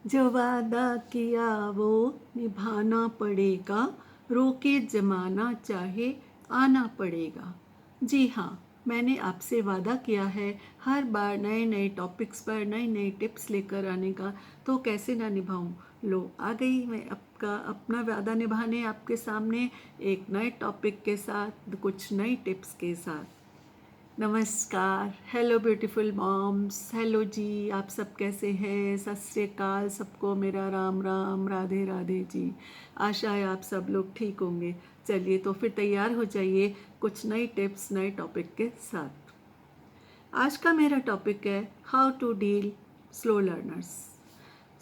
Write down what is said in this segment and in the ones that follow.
जो वादा किया वो निभाना पड़ेगा, रोके जमाना चाहे आना पड़ेगा। जी हाँ, मैंने आपसे वादा किया है हर बार नए नए टॉपिक्स पर नई नई टिप्स लेकर आने का, तो कैसे ना निभाऊं। लो आ गई मैं आपका अपना वादा निभाने आपके सामने, एक नए टॉपिक के साथ, कुछ नई टिप्स के साथ। नमस्कार, हेलो ब्यूटीफुल मॉम्स, हेलो जी, आप सब कैसे हैं? सत श्री अकाल सबको, मेरा राम राम, राधे राधे जी। आशा है आप सब लोग ठीक होंगे। चलिए तो फिर तैयार हो जाइए कुछ नई टिप्स नए टॉपिक के साथ। आज का मेरा टॉपिक है how to deal slow learners.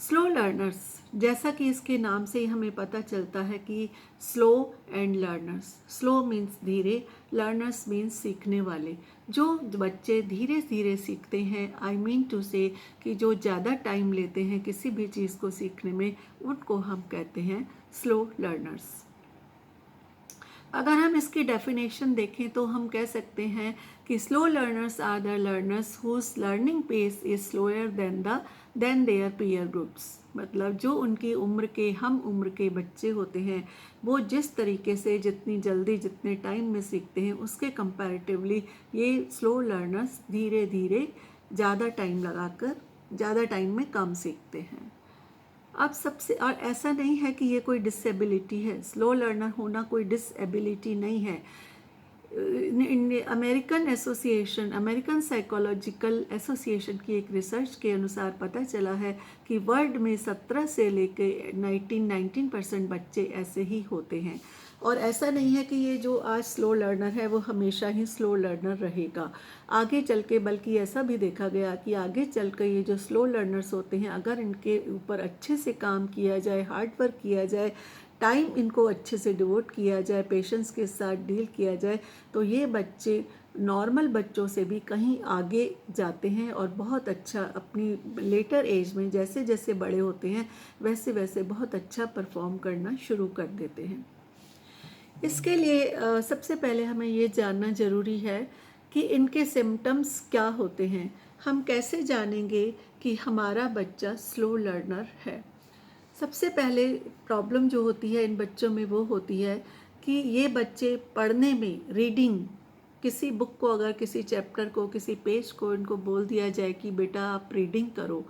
Slow learners, जैसा कि इसके नाम से ही हमें पता चलता है कि slow and learners. Slow means धीरे, लर्नर्स मीन्स सीखने वाले। जो बच्चे धीरे धीरे सीखते हैं, आई मीन टू से कि जो ज़्यादा टाइम लेते हैं किसी भी चीज़ को सीखने में, उनको हम कहते हैं स्लो लर्नर्स। अगर हम इसकी डेफिनेशन देखें तो हम कह सकते हैं कि slow learners are the learners whose learning pace is slower than their peer groups. मतलब जो उनकी उम्र के, हम उम्र के बच्चे होते हैं, वो जिस तरीके से जितनी जल्दी जितने टाइम में सीखते हैं, उसके कंपैरेटिवली ये स्लो लर्नर्स धीरे धीरे ज़्यादा टाइम लगाकर ज़्यादा टाइम में कम सीखते हैं। अब सबसे, और ऐसा नहीं है कि ये कोई डिसेबिलिटी है, स्लो लर्नर होना कोई डिसेबिलिटी नहीं है। अमेरिकन साइकोलॉजिकल एसोसिएशन की एक रिसर्च के अनुसार पता चला है कि वर्ल्ड में 17 से लेकर 19% बच्चे ऐसे ही होते हैं। और ऐसा नहीं है कि ये जो आज स्लो लर्नर है वो हमेशा ही स्लो लर्नर रहेगा आगे चल के, बल्कि ऐसा भी देखा गया कि आगे चल कर ये जो स्लो लर्नर्स होते हैं, अगर इनके ऊपर अच्छे से काम किया जाए, हार्ड वर्क किया जाए, टाइम इनको अच्छे से डिवोट किया जाए, पेशेंस के साथ डील किया जाए, तो ये बच्चे नॉर्मल बच्चों से भी कहीं आगे जाते हैं और बहुत अच्छा अपनी लेटर एज में जैसे जैसे बड़े होते हैं वैसे वैसे बहुत अच्छा परफॉर्म करना शुरू कर देते हैं। इसके लिए सबसे पहले हमें ये जानना ज़रूरी है कि इनके सिम्टम्स क्या होते हैं। हम कैसे जानेंगे कि हमारा बच्चा स्लो लर्नर है? सबसे पहले प्रॉब्लम जो होती है इन बच्चों में वो होती है कि ये बच्चे पढ़ने में, रीडिंग, किसी बुक को, अगर किसी चैप्टर को, किसी पेज को इनको बोल दिया जाए कि बेटा आप रीडिंग करो,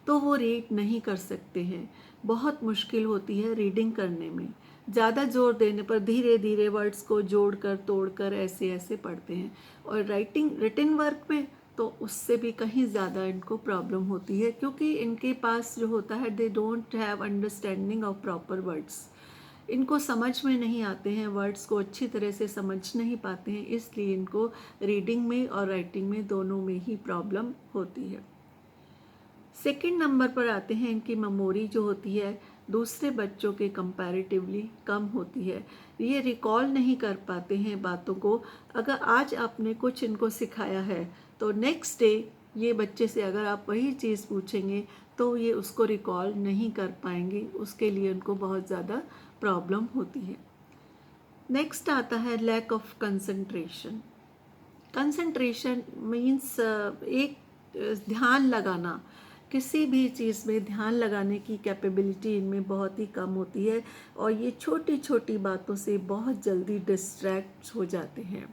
तो वो रीड नहीं कर सकते हैं। बहुत मुश्किल होती है रीडिंग करने में। ज़्यादा जोर देने पर धीरे धीरे वर्ड्स को जोड़कर तोड़कर ऐसे ऐसे पढ़ते हैं। और रिटिन वर्क में तो उससे भी कहीं ज़्यादा इनको प्रॉब्लम होती है, क्योंकि इनके पास जो होता है, they don't have understanding of proper words. इनको समझ में नहीं आते हैं, वर्ड्स को अच्छी तरह से समझ नहीं पाते हैं, इसलिए इनको रीडिंग में और राइटिंग में दोनों में ही प्रॉब्लम होती है। सेकंड नंबर पर आते हैं, इनकी मेमोरी जो होती है दूसरे बच्चों के कंपैरेटिवली कम होती है। ये रिकॉल नहीं कर पाते हैं बातों को। अगर आज आपने कुछ इनको सिखाया है तो नेक्स्ट डे ये बच्चे से अगर आप वही चीज़ पूछेंगे तो ये उसको रिकॉल नहीं कर पाएंगे, उसके लिए उनको बहुत ज़्यादा प्रॉब्लम होती है। नेक्स्ट आता है lack of concentration. Concentration means एक ध्यान लगाना, किसी भी चीज़ में ध्यान लगाने की कैपेबिलिटी इनमें बहुत ही कम होती है और ये छोटी छोटी बातों से बहुत जल्दी डिस्ट्रैक्ट हो जाते हैं।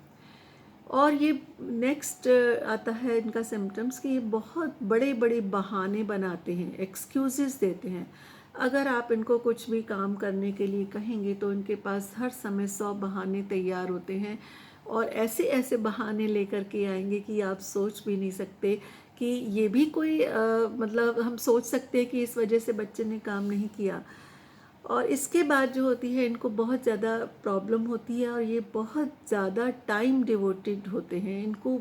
और ये नेक्स्ट आता है इनका सिम्टम्स कि ये बहुत बड़े बड़े बहाने बनाते हैं, एक्सक्यूज़ेस देते हैं। अगर आप इनको कुछ भी काम करने के लिए कहेंगे तो इनके पास हर समय 100 बहाने तैयार होते हैं और ऐसे ऐसे बहाने लेकर के आएंगे कि आप सोच भी नहीं सकते कि ये भी कोई मतलब हम सोच सकते हैं कि इस वजह से बच्चे ने काम नहीं किया। और इसके बाद जो होती है इनको बहुत ज़्यादा प्रॉब्लम होती है और ये बहुत ज़्यादा टाइम डिवोटेड होते हैं। इनको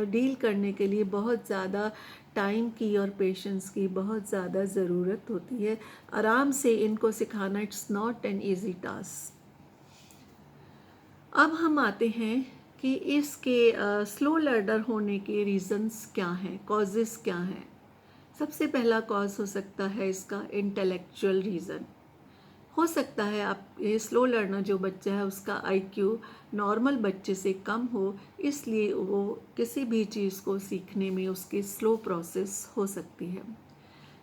डील करने के लिए बहुत ज़्यादा टाइम की और पेशेंस की बहुत ज़्यादा ज़रूरत होती है। आराम से इनको सिखाना it's not an easy task. अब हम आते हैं कि इसके स्लो लर्नर होने के रीज़न्स क्या हैं, कॉजेज़ क्या हैं। सबसे पहला कॉज हो सकता है इसका इंटेलेक्चुअल रीज़न। हो सकता है आप ये स्लो लर्नर जो बच्चा है उसका आईक्यू नॉर्मल बच्चे से कम हो, इसलिए वो किसी भी चीज़ को सीखने में उसकी स्लो प्रोसेस हो सकती है।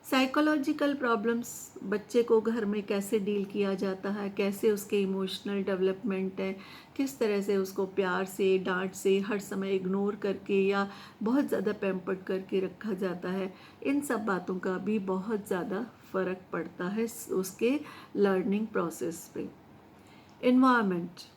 साइकोलॉजिकल प्रॉब्लम्स बच्चे को घर में कैसे डील किया जाता है, कैसे उसके इमोशनल डेवलपमेंट है, किस तरह से उसको प्यार से, डांट से, हर समय इग्नोर करके या बहुत ज़्यादा पैम्पर्ड करके रखा जाता है, इन सब बातों का भी बहुत ज़्यादा फ़र्क पड़ता है उसके लर्निंग प्रोसेस पे। इन्वायरमेंट,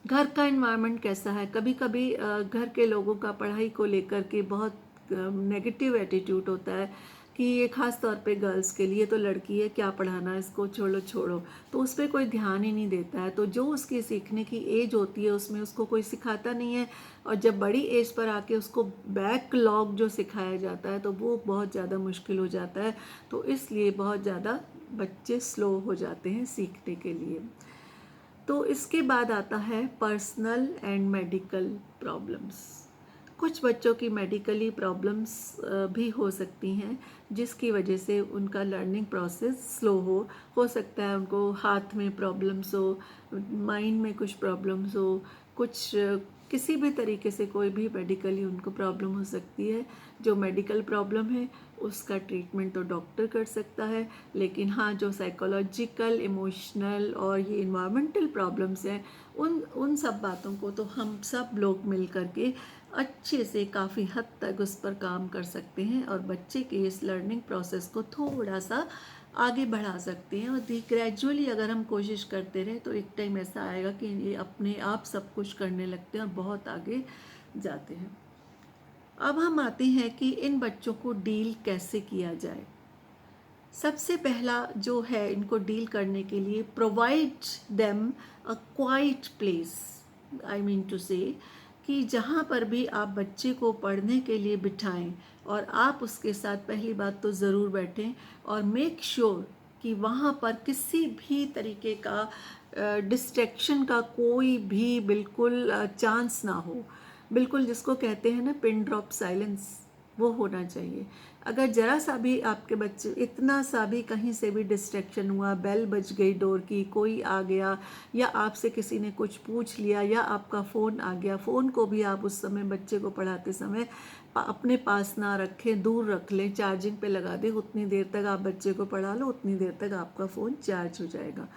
घर का इन्वायरमेंट कैसा है। कभी कभी घर के लोगों का पढ़ाई को लेकर के बहुत नेगेटिव एटीट्यूड होता है कि ये खास तौर पे गर्ल्स के लिए, तो लड़की है क्या पढ़ाना, इसको छोड़ो छोड़ो, तो उस पर कोई ध्यान ही नहीं देता है। तो जो उसकी सीखने की एज होती है उसमें उसको कोई सिखाता नहीं है, और जब बड़ी एज पर आके उसको बैकलॉग जो सिखाया जाता है तो वो बहुत ज़्यादा मुश्किल हो जाता है। तो इसलिए बहुत ज़्यादा बच्चे स्लो हो जाते हैं सीखने के लिए। तो इसके बाद आता है पर्सनल एंड मेडिकल प्रॉब्लम्स। कुछ बच्चों की मेडिकली प्रॉब्लम्स भी हो सकती हैं जिसकी वजह से उनका लर्निंग प्रोसेस स्लो हो सकता है उनको हाथ में प्रॉब्लम्स हो, माइंड में कुछ प्रॉब्लम्स हो, कुछ किसी भी तरीके से कोई भी मेडिकली उनको प्रॉब्लम हो सकती है। जो मेडिकल प्रॉब्लम है उसका ट्रीटमेंट तो डॉक्टर कर सकता है, लेकिन हाँ जो साइकोलॉजिकल, इमोशनल और ये इन्वायरमेंटल प्रॉब्लम्स हैं उन सब बातों को तो हम सब लोग मिल करके अच्छे से काफ़ी हद तक उस पर काम कर सकते हैं और बच्चे के इस लर्निंग प्रोसेस को थोड़ा सा आगे बढ़ा सकते हैं। और ग्रेजुअली अगर हम कोशिश करते रहें तो एक टाइम ऐसा आएगा कि ये अपने आप सब कुछ करने लगते हैं और बहुत आगे जाते हैं। अब हम आते हैं कि इन बच्चों को डील कैसे किया जाए। सबसे पहला जो है इनको डील करने के लिए, provide them a quiet place. I mean to say कि जहाँ पर भी आप बच्चे को पढ़ने के लिए बिठाएं और आप उसके साथ पहली बात तो ज़रूर बैठें और मेक श्योर कि वहाँ पर किसी भी तरीके का डिस्ट्रैक्शन का कोई भी बिल्कुल चांस ना हो। बिल्कुल जिसको कहते हैं ना पिन ड्रॉप साइलेंस, वो होना चाहिए। अगर ज़रा सा भी आपके बच्चे, इतना सा भी कहीं से भी डिस्ट्रैक्शन हुआ, बेल बज गई डोर की, कोई आ गया या आपसे किसी ने कुछ पूछ लिया या आपका फ़ोन आ गया, फ़ोन को भी आप उस समय बच्चे को पढ़ाते समय अपने पास ना रखें, दूर रख लें, चार्जिंग पे लगा दें। उतनी देर तक आप बच्चे को पढ़ा लो, उतनी देर तक आपका फ़ोन चार्ज हो जाएगा।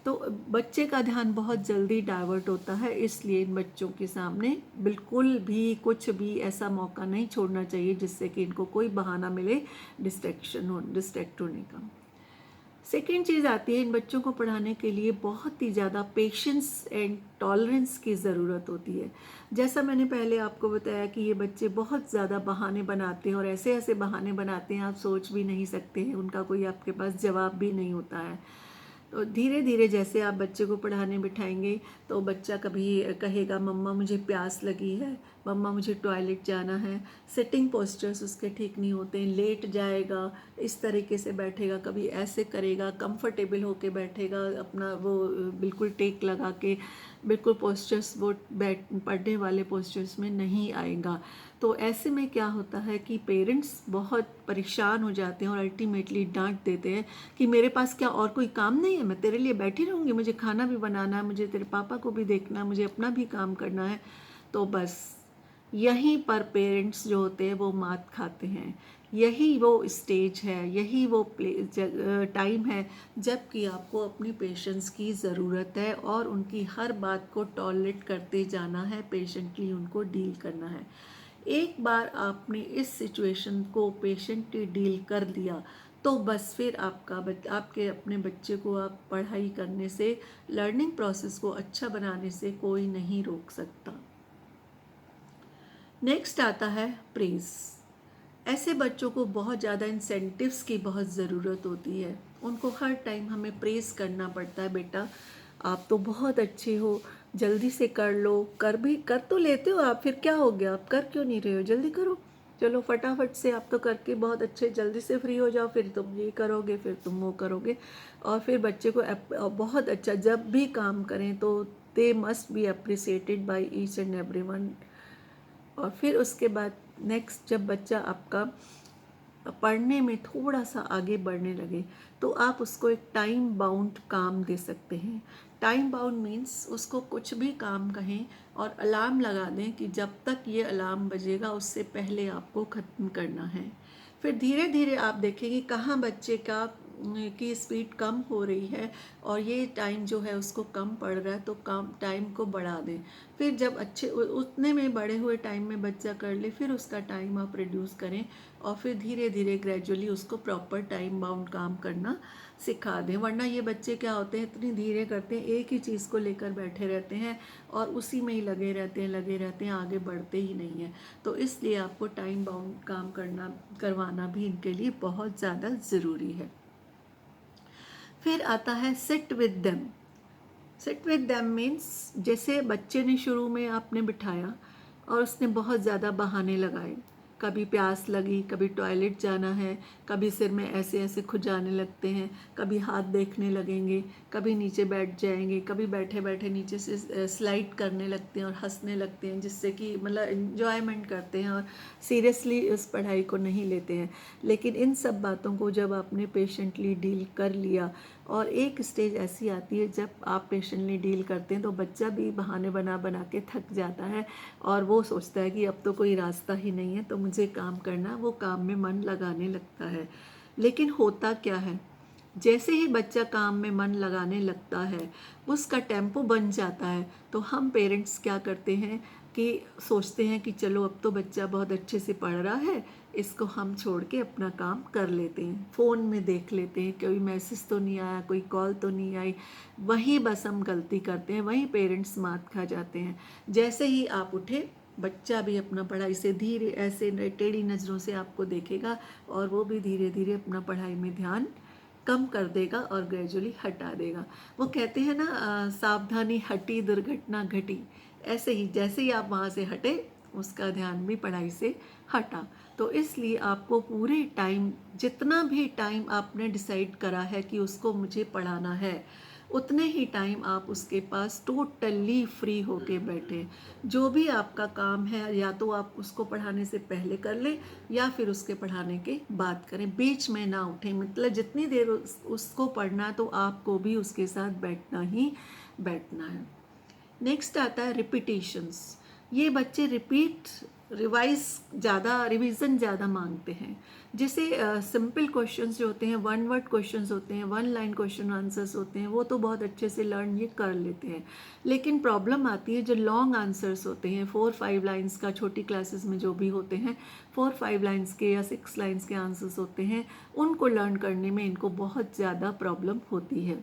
तो बच्चे का ध्यान बहुत जल्दी डाइवर्ट होता है, इसलिए इन बच्चों के सामने बिल्कुल भी कुछ भी ऐसा मौका नहीं छोड़ना चाहिए जिससे कि इनको कोई बहाना मिले डिस्ट्रैक्ट होने का। सेकेंड चीज़ आती है, इन बच्चों को पढ़ाने के लिए बहुत ही ज़्यादा पेशेंस एंड टॉलरेंस की ज़रूरत होती है। जैसा मैंने पहले आपको बताया कि ये बच्चे बहुत ज़्यादा बहाने बनाते हैं और ऐसे ऐसे बहाने बनाते हैं आप सोच भी नहीं सकते हैं, उनका कोई आपके पास जवाब भी नहीं होता है। तो धीरे धीरे जैसे आप बच्चे को पढ़ाने बिठाएंगे तो बच्चा कभी कहेगा मम्मा मुझे प्यास लगी है, मम्मा मुझे टॉयलेट जाना है, सिटिंग पोस्चर्स उसके ठीक नहीं होते हैं, लेट जाएगा, इस तरीके से बैठेगा, कभी ऐसे करेगा, कंफर्टेबल होके बैठेगा अपना वो बिल्कुल टेक लगा के, बिल्कुल पोस्चर्स वो बैठ पढ़ने वाले पोस्चर्स में नहीं आएगा। तो ऐसे में क्या होता है कि पेरेंट्स बहुत परेशान हो जाते हैं और अल्टीमेटली डांट देते हैं कि मेरे पास क्या और कोई काम नहीं है, मैं तेरे लिए बैठी रहूँगी, मुझे खाना भी बनाना है, मुझे तेरे पापा को भी देखना है, मुझे अपना भी काम करना है। तो बस यहीं पर पेरेंट्स जो होते हैं वो मात खाते हैं। यही वो स्टेज है, यही वो टाइम है जबकि आपको अपनी पेशेंस की ज़रूरत है और उनकी हर बात को टॉलरेट करते जाना है, पेशेंटली उनको डील करना है। एक बार आपने इस सिचुएशन को पेशेंटली डील कर लिया तो बस फिर आपके अपने बच्चे को आप पढ़ाई करने से, लर्निंग प्रोसेस को अच्छा बनाने से कोई नहीं रोक सकता। नेक्स्ट आता है प्रेज़। ऐसे बच्चों को बहुत ज़्यादा इंसेंटिव्स की बहुत ज़रूरत होती है, उनको हर टाइम हमें प्रेज़ करना पड़ता है, बेटा आप तो बहुत अच्छे हो, जल्दी से कर लो, कर तो लेते हो आप, फिर क्या हो गया, आप कर क्यों नहीं रहे हो, जल्दी करो, चलो फटाफट से आप तो करके बहुत अच्छे जल्दी से फ्री हो जाओ, फिर तुम ये करोगे, फिर तुम वो करोगे। और फिर बच्चे को बहुत अच्छा जब भी काम करें तो they must be appreciated by each and every one. और फिर उसके बाद नेक्स्ट जब बच्चा आपका पढ़ने में थोड़ा सा आगे बढ़ने लगे तो आप उसको एक टाइम बाउंड काम दे सकते हैं। टाइम बाउंड मीन्स उसको कुछ भी काम कहें और अलार्म लगा दें कि जब तक ये अलार्म बजेगा उससे पहले आपको ख़त्म करना है। फिर धीरे धीरे आप देखेंगे कहाँ बच्चे का की स्पीड कम हो रही है और ये टाइम जो है उसको कम पड़ रहा है, तो काम टाइम को बढ़ा दें। फिर जब अच्छे उतने में बढ़े हुए टाइम में बच्चा कर ले, फिर उसका टाइम आप रिड्यूस करें और फिर धीरे धीरे ग्रेजुअली उसको प्रॉपर टाइम बाउंड काम करना सिखा दें। वरना ये बच्चे क्या होते हैं, इतनी धीरे करते हैं, एक ही चीज़ को लेकर बैठे रहते हैं और उसी में ही लगे रहते हैं, आगे बढ़ते ही नहीं हैं। तो इसलिए आपको टाइम बाउंड काम करवाना भी इनके लिए बहुत ज़्यादा ज़रूरी है। फिर आता है sit with them. Sit with them means जैसे बच्चे ने शुरू में आपने बिठाया और उसने बहुत ज़्यादा बहाने लगाए, कभी प्यास लगी, कभी टॉयलेट जाना है, कभी सिर में ऐसे ऐसे खुजाने लगते हैं, कभी हाथ देखने लगेंगे, कभी नीचे बैठ जाएंगे, कभी बैठे बैठे नीचे से स्लाइड करने लगते हैं और हंसने लगते हैं, जिससे कि मतलब इन्जॉयमेंट करते हैं और सीरियसली इस पढ़ाई को नहीं लेते हैं। लेकिन इन सब बातों को जब आपने पेशेंटली डील कर लिया, और एक स्टेज ऐसी आती है जब आप पेशेंटली डील करते हैं तो बच्चा भी बहाने बना बना के थक जाता है और वो सोचता है कि अब तो कोई रास्ता ही नहीं है, तो मुझे काम करना, वो काम में मन लगाने लगता है। लेकिन होता क्या है, जैसे ही बच्चा काम में मन लगाने लगता है, उसका टेम्पो बन जाता है, तो हम पेरेंट्स क्या करते हैं कि सोचते हैं कि चलो अब तो बच्चा बहुत अच्छे से पढ़ रहा है, इसको हम छोड़ के अपना काम कर लेते हैं, फ़ोन में देख लेते हैं, कोई मैसेज तो नहीं आया, कोई कॉल तो नहीं आई। वहीं बस हम गलती करते हैं, वहीं पेरेंट्स मात खा जाते हैं। जैसे ही आप उठे, बच्चा भी अपना पढ़ाई से धीरे ऐसे टेढ़ी नज़रों से आपको देखेगा और वो भी धीरे धीरे अपना पढ़ाई में ध्यान कम कर देगा और ग्रेजुअली हटा देगा। वो कहते हैं ना, सावधानी हटी दुर्घटना घटी। ऐसे ही जैसे ही आप वहाँ से हटे, उसका ध्यान भी पढ़ाई से हटा। तो इसलिए आपको पूरे टाइम, जितना भी टाइम आपने डिसाइड करा है कि उसको मुझे पढ़ाना है, उतने ही टाइम आप उसके पास टोटली फ्री होके बैठे। जो भी आपका काम है, या तो आप उसको पढ़ाने से पहले कर लें या फिर उसके पढ़ाने के बाद करें, बीच में ना उठें। मतलब जितनी देर उसको पढ़ना है तो आपको भी उसके साथ बैठना ही बैठना है। नेक्स्ट आता है रिपीटिशंस। ये बच्चे रिवीजन ज़्यादा मांगते हैं। जैसे सिंपल क्वेश्चंस जो होते हैं, वन वर्ड क्वेश्चंस होते हैं, वन लाइन क्वेश्चन आंसर्स होते हैं, वो तो बहुत अच्छे से लर्न ये कर लेते हैं। लेकिन प्रॉब्लम आती है जो लॉन्ग आंसर्स होते हैं, 4-5 लाइन्स का, छोटी क्लासेस में जो भी होते हैं 4-5 लाइन्स के या 6 लाइन्स के आंसर्स होते हैं, उनको लर्न करने में इनको बहुत ज़्यादा प्रॉब्लम होती है।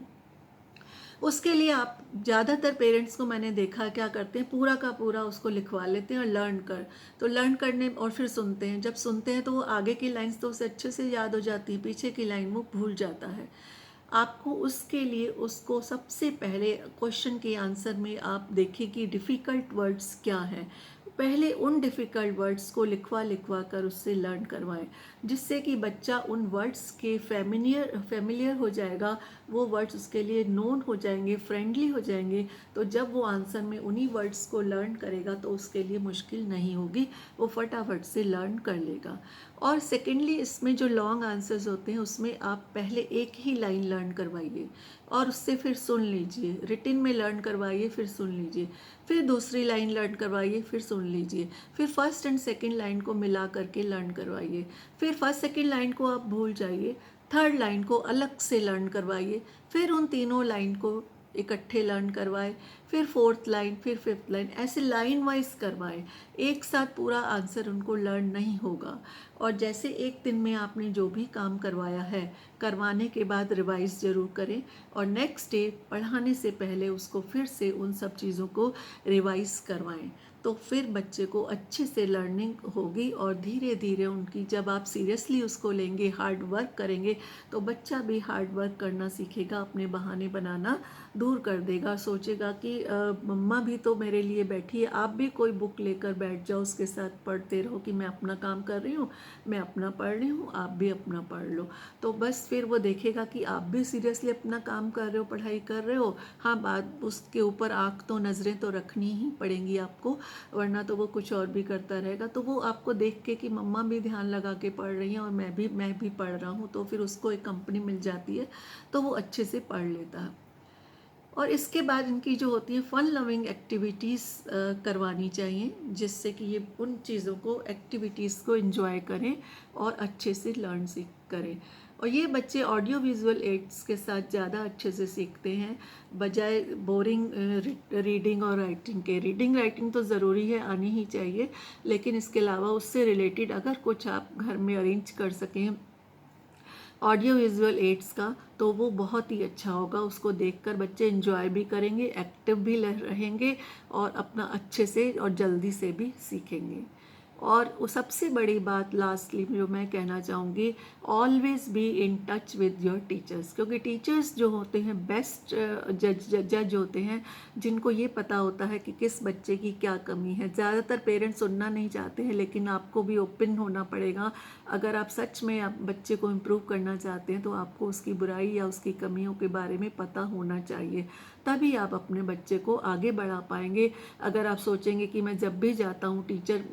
उसके लिए आप ज़्यादातर पेरेंट्स को मैंने देखा क्या करते हैं, पूरा का पूरा उसको लिखवा लेते हैं और लर्न करने और फिर सुनते हैं। जब सुनते हैं तो वो आगे की लाइंस तो उसे अच्छे से याद हो जाती है, पीछे की लाइन वो भूल जाता है। आपको उसके लिए उसको सबसे पहले क्वेश्चन के आंसर में आप देखिए कि डिफ़िकल्ट वर्ड्स क्या हैं। पहले उन डिफ़िकल्ट वर्ड्स को लिखवा लिखवा कर उससे लर्न करवाएं, जिससे कि बच्चा उन वर्ड्स के फेमिलियर हो जाएगा, वो वर्ड्स उसके लिए नोन हो जाएंगे, फ्रेंडली हो जाएंगे। तो जब वो आंसर में उन्हीं वर्ड्स को लर्न करेगा तो उसके लिए मुश्किल नहीं होगी, वो फटाफट से लर्न कर लेगा। और सेकेंडली, इसमें जो लॉन्ग आंसर्स होते हैं उसमें आप पहले एक ही लाइन लर्न करवाइए और उससे फिर सुन लीजिए, रिटिन में लर्न करवाइए, फिर सुन लीजिए, फिर दूसरी लाइन लर्न करवाइए, फिर सुन लीजिए, फिर फर्स्ट एंड सेकंड लाइन को मिला करके लर्न करवाइए, फिर फर्स्ट सेकंड लाइन को आप भूल जाइए, थर्ड लाइन को अलग से लर्न करवाइए, फिर उन तीनों लाइन को इकट्ठे लर्न करवाएं, फिर फोर्थ लाइन, फिर फिफ्थ लाइन, ऐसे लाइन वाइज करवाएं। एक साथ पूरा आंसर उनको लर्न नहीं होगा। और जैसे एक दिन में आपने जो भी काम करवाया है, करवाने के बाद रिवाइज ज़रूर करें और नेक्स्ट डे पढ़ाने से पहले उसको फिर से उन सब चीज़ों को रिवाइज करवाएं। तो फिर बच्चे को अच्छे से लर्निंग होगी और धीरे धीरे उनकी, जब आप सीरियसली उसको लेंगे, हार्ड वर्क करेंगे, तो बच्चा भी हार्ड वर्क करना सीखेगा, अपने बहाने बनाना दूर कर देगा, सोचेगा कि मम्मा भी तो मेरे लिए बैठी है, आप भी कोई बुक लेकर बैठ जाओ, उसके साथ पढ़ते रहो कि मैं अपना काम कर रही हूँ, मैं अपना पढ़ रही हूँ, आप भी अपना पढ़ लो। तो बस फिर वो देखेगा कि आप भी सीरियसली अपना काम कर रहे हो, पढ़ाई कर रहे हो। हाँ, बात उसके ऊपर आँख तो नज़रें तो रखनी ही पड़ेंगी आपको, वरना तो वो कुछ और भी करता रहेगा। तो वो आपको देख के कि मम्मा भी ध्यान लगा के पढ़ रही हैं और मैं भी पढ़ रहा हूँ, तो फिर उसको एक कंपनी मिल जाती है, तो वो अच्छे से पढ़ लेता है। और इसके बाद इनकी जो होती है फ़न लविंग एक्टिविटीज़ करवानी चाहिए, जिससे कि ये उन चीज़ों को एक्टिविटीज़ को एंजॉय करें और अच्छे से लर्न सीख करें। और ये बच्चे ऑडियो विजुअल एड्स के साथ ज़्यादा अच्छे से सीखते हैं बजाय बोरिंग रीडिंग और राइटिंग के। रीडिंग राइटिंग तो ज़रूरी है, आनी ही चाहिए, लेकिन इसके अलावा उससे रिलेटेड अगर कुछ आप घर में अरेंज कर सकें ऑडियो विजुअल एड्स का, तो वो बहुत ही अच्छा होगा। उसको देखकर बच्चे एंजॉय भी करेंगे, एक्टिव भी रहेंगे और अपना अच्छे से और जल्दी से भी सीखेंगे। और वो सबसे बड़ी बात लास्टली जो मैं कहना चाहूँगी, always be in touch with your teachers, क्योंकि टीचर्स जो होते हैं बेस्ट जज होते हैं, जिनको ये पता होता है कि किस बच्चे की क्या कमी है। ज़्यादातर पेरेंट्स सुनना नहीं चाहते हैं, लेकिन आपको भी ओपन होना पड़ेगा। अगर आप सच में आप बच्चे को इम्प्रूव करना चाहते हैं तो आपको उसकी बुराई या उसकी कमियों के बारे में पता होना चाहिए, तभी आप अपने बच्चे को आगे बढ़ा पाएंगे। अगर आप सोचेंगे कि मैं जब भी जाता हूँ टीचर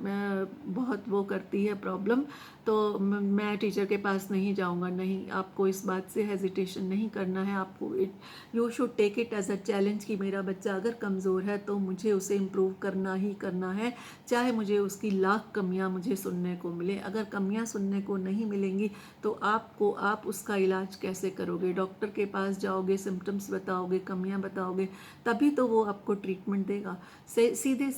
बहुत वो करती है प्रॉब्लम, तो मैं टीचर के पास नहीं जाऊँगा, नहीं, आपको इस बात से हेजिटेशन नहीं करना है। आपको you should take it as a challenge कि मेरा बच्चा अगर कमज़ोर है तो मुझे उसे इम्प्रूव करना ही करना है, चाहे मुझे उसकी लाख कमियां मुझे सुनने को मिले। अगर कमियां सुनने को नहीं मिलेंगी तो आप उसका इलाज कैसे करोगे? डॉक्टर के पास जाओगे, सिम्टम्स बताओगे, कमियां बताओगे, तभी तो वो आपको ट्रीटमेंट देगा। सीधे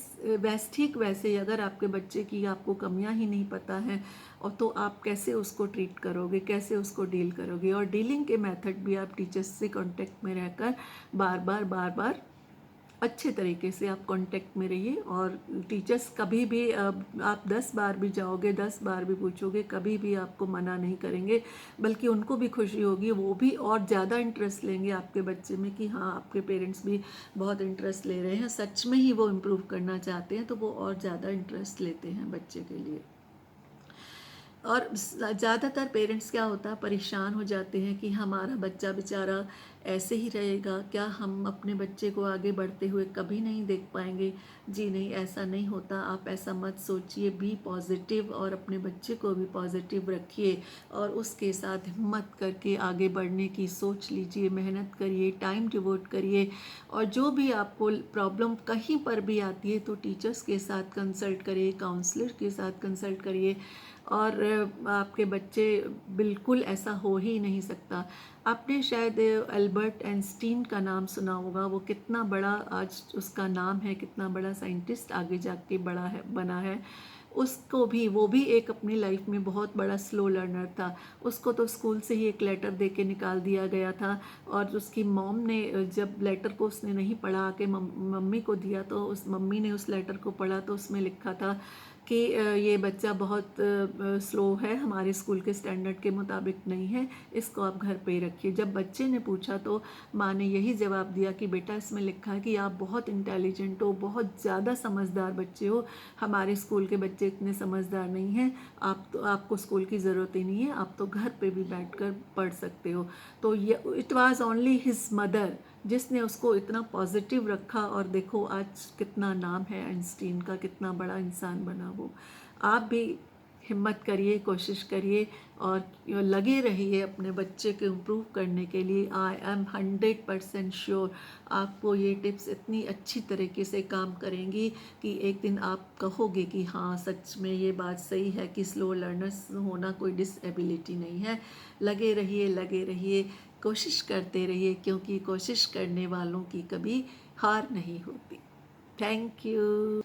ठीक वैसे ही अगर आपके बच्चे की आपको कमियां ही नहीं पता है और तो आप कैसे उसको ट्रीट करोगे, कैसे उसको डील करोगे? और डीलिंग के मेथड भी आप टीचर्स से कांटेक्ट में रहकर बार बार अच्छे तरीके से आप कांटेक्ट में रहिए। और टीचर्स कभी भी आप 10 बार भी जाओगे, 10 बार भी पूछोगे, कभी भी आपको मना नहीं करेंगे, बल्कि उनको भी खुशी होगी, वो भी और ज़्यादा इंटरेस्ट लेंगे आपके बच्चे में कि हाँ, आपके पेरेंट्स भी बहुत इंटरेस्ट ले रहे हैं, सच में ही वो इम्प्रूव करना चाहते हैं, तो वो और ज़्यादा इंटरेस्ट लेते हैं बच्चे के लिए। और ज़्यादातर पेरेंट्स क्या होता है, परेशान हो जाते हैं कि हमारा बच्चा बेचारा ऐसे ही रहेगा, क्या हम अपने बच्चे को आगे बढ़ते हुए कभी नहीं देख पाएंगे? जी नहीं, ऐसा नहीं होता। आप ऐसा मत सोचिए, बी पॉजिटिव और अपने बच्चे को भी पॉजिटिव रखिए और उसके साथ हिम्मत करके आगे बढ़ने की सोच लीजिए, मेहनत करिए, टाइम डिवोट करिए। और जो भी आपको प्रॉब्लम कहीं पर भी आती है तो टीचर्स के साथ कंसल्ट करिए, काउंसलर के साथ कंसल्ट करिए। और आपके बच्चे बिल्कुल ऐसा हो ही नहीं सकता। आपने शायद एल्बर्ट आइंस्टीन का नाम सुना होगा, वो कितना बड़ा आज उसका नाम है, कितना बड़ा साइंटिस्ट आगे जाके बड़ा है बना है। उसको भी वो भी एक अपनी लाइफ में बहुत बड़ा स्लो लर्नर था। उसको तो स्कूल से ही एक लेटर दे के निकाल दिया गया था, और उसकी मॉम ने जब लेटर को उसने नहीं पढ़ा के मम्मी को दिया, तो उस मम्मी ने उस लेटर को पढ़ा तो उसमें लिखा था कि ये बच्चा बहुत स्लो है, हमारे स्कूल के स्टैंडर्ड के मुताबिक नहीं है, इसको आप घर पे ही रखिए। जब बच्चे ने पूछा तो माँ ने यही जवाब दिया कि बेटा, इसमें लिखा है कि आप बहुत इंटेलिजेंट हो, बहुत ज़्यादा समझदार बच्चे हो, हमारे स्कूल के बच्चे इतने समझदार नहीं हैं, आपको स्कूल की ज़रूरत ही नहीं है, आप तो घर पे भी बैठकर पढ़ सकते हो। तो ये it was only his mother जिसने उसको इतना पॉजिटिव रखा, और देखो आज कितना नाम है आइंस्टीन का, कितना बड़ा इंसान बना वो। आप भी हिम्मत करिए, कोशिश करिए और लगे रहिए अपने बच्चे को इम्प्रूव करने के लिए। आई एम 100% श्योर आपको ये टिप्स इतनी अच्छी तरीके से काम करेंगी कि एक दिन आप कहोगे कि हाँ, सच में ये बात सही है कि स्लो लर्नर्स होना कोई डिसेबिलिटी नहीं है। लगे रहिए, कोशिश करते रहिए, क्योंकि कोशिश करने वालों की कभी हार नहीं होती। Thank you.